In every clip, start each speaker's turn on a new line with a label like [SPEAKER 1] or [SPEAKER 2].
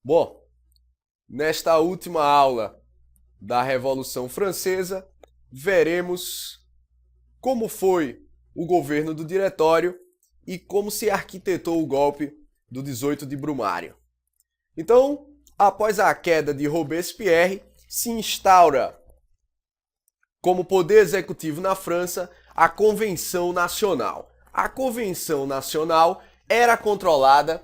[SPEAKER 1] Bom, nesta última aula da Revolução Francesa, veremos como foi o governo do Diretório e como se arquitetou o golpe do 18 de Brumário. Então, após a queda de Robespierre, se instaura como poder executivo na França a Convenção Nacional. A Convenção Nacional era controlada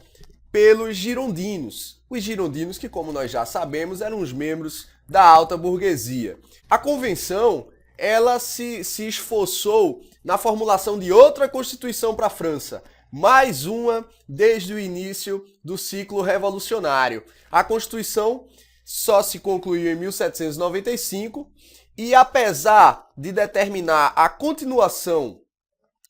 [SPEAKER 1] pelos girondinos. Os girondinos que, como nós já sabemos, eram os membros da alta burguesia. A Convenção, ela se esforçou na formulação de outra Constituição para a França, mais uma desde o início do ciclo revolucionário. A Constituição só se concluiu em 1795 e, apesar de determinar a continuação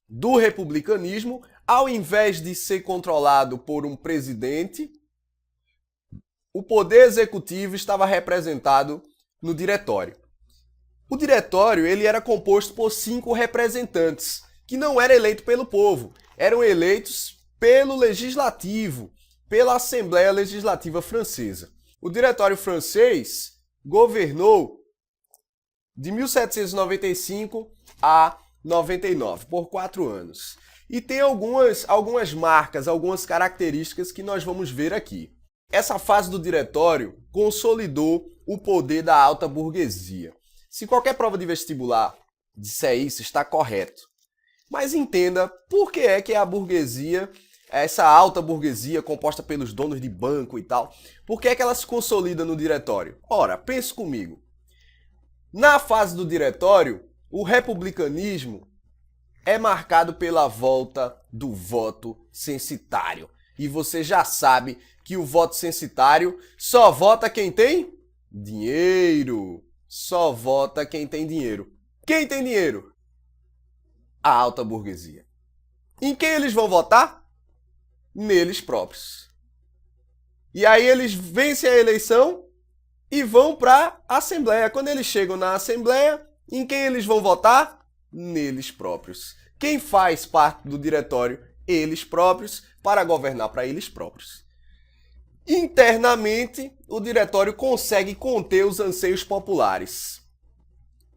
[SPEAKER 1] do republicanismo, ao invés de ser controlado por um presidente, o poder executivo estava representado no diretório. O diretório ele era composto por 5 representantes, que não eram eleitos pelo povo, eram eleitos pelo legislativo, pela Assembleia Legislativa Francesa. O diretório francês governou de 1795 a 99, por 4 anos. E tem algumas marcas, algumas características que nós vamos ver aqui. Essa fase do diretório consolidou o poder da alta burguesia. Se qualquer prova de vestibular disser isso, está correto. Mas entenda por que é que a burguesia, essa alta burguesia composta pelos donos de banco e tal, por que é que ela se consolida no diretório? Ora, pense comigo. Na fase do diretório, o republicanismo é marcado pela volta do voto censitário. E você já sabe que o voto censitário só vota quem tem dinheiro. Só vota quem tem dinheiro. Quem tem dinheiro? A alta burguesia. Em quem eles vão votar? Neles próprios. E aí eles vencem a eleição e vão para a Assembleia. Quando eles chegam na Assembleia, em quem eles vão votar? Neles próprios. Quem faz parte do diretório? Eles próprios, para governar para eles próprios. Internamente, o diretório consegue conter os anseios populares.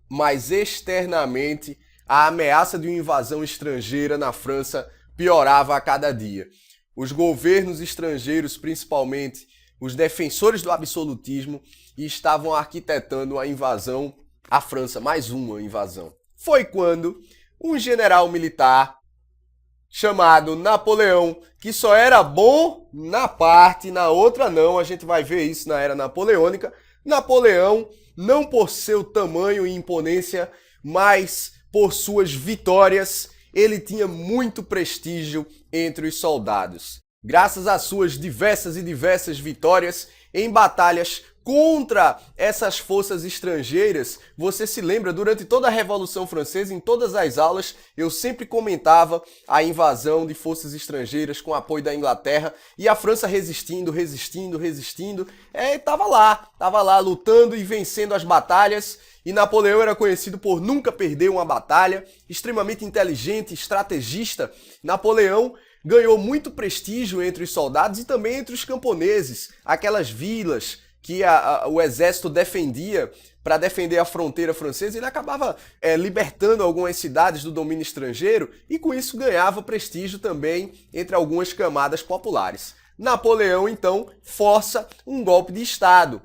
[SPEAKER 1] Mas externamente, a ameaça de uma invasão estrangeira na França piorava a cada dia. Os governos estrangeiros, principalmente os defensores do absolutismo, estavam arquitetando a invasão à França, mais uma invasão. Foi quando um general militar chamado Napoleão, que só era bom na parte, na outra não, a gente vai ver isso na era napoleônica. Napoleão, não por seu tamanho e imponência, mas por suas vitórias, ele tinha muito prestígio entre os soldados. Graças às suas diversas vitórias em batalhas contra essas forças estrangeiras, você se lembra, durante toda a Revolução Francesa, em todas as aulas, eu sempre comentava a invasão de forças estrangeiras com apoio da Inglaterra e a França resistindo, estava lá lutando e vencendo as batalhas. E Napoleão era conhecido por nunca perder uma batalha, extremamente inteligente, estrategista. Napoleão ganhou muito prestígio entre os soldados e também entre os camponeses, aquelas vilas que o exército defendia para defender a fronteira francesa. Ele acabava libertando algumas cidades do domínio estrangeiro e com isso ganhava prestígio também entre algumas camadas populares. Napoleão, então, força um golpe de Estado.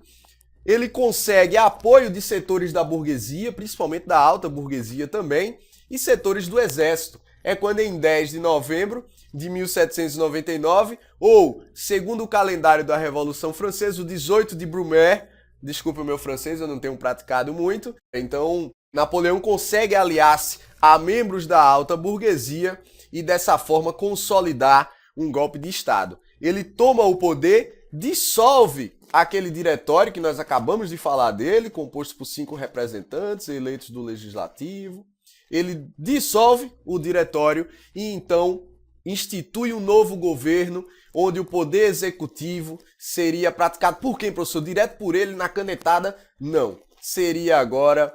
[SPEAKER 1] Ele consegue apoio de setores da burguesia, principalmente da alta burguesia também, e setores do exército. É quando em 10 de novembro de 1799, ou, segundo o calendário da Revolução Francesa, o 18 de Brumaire, desculpa o meu francês, eu não tenho praticado muito, então Napoleão consegue aliar-se a membros da alta burguesia e dessa forma consolidar um golpe de Estado. Ele toma o poder, dissolve aquele diretório que nós acabamos de falar dele, composto por 5 representantes eleitos do legislativo. Ele dissolve o diretório e então institui um novo governo onde o poder executivo seria praticado por quem, professor? Direto por ele na canetada? Não. Seria agora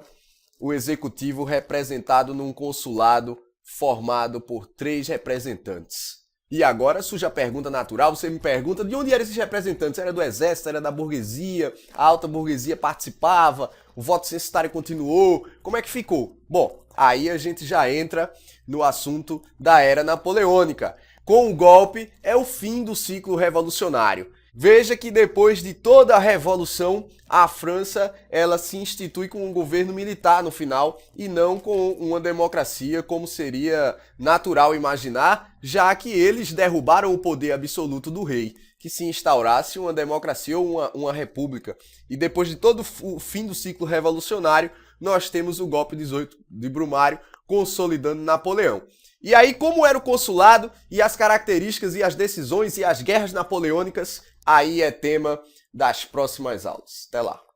[SPEAKER 1] o executivo representado num consulado formado por 3 representantes. E agora surge a pergunta natural, você me pergunta de onde eram esses representantes? Era do exército, era da burguesia, a alta burguesia participava, o voto censitário continuou, como é que ficou? Bom, aí a gente já entra no assunto da era napoleônica. Com o golpe, é o fim do ciclo revolucionário. Veja que depois de toda a revolução, a França ela se institui com um governo militar no final e não com uma democracia como seria natural imaginar, já que eles derrubaram o poder absoluto do rei, que se instaurasse uma democracia ou uma república. E depois de todo o fim do ciclo revolucionário, nós temos o golpe 18 de Brumário consolidando Napoleão. E aí, como era o consulado e as características e as decisões e as guerras napoleônicas, aí é tema das próximas aulas. Até lá!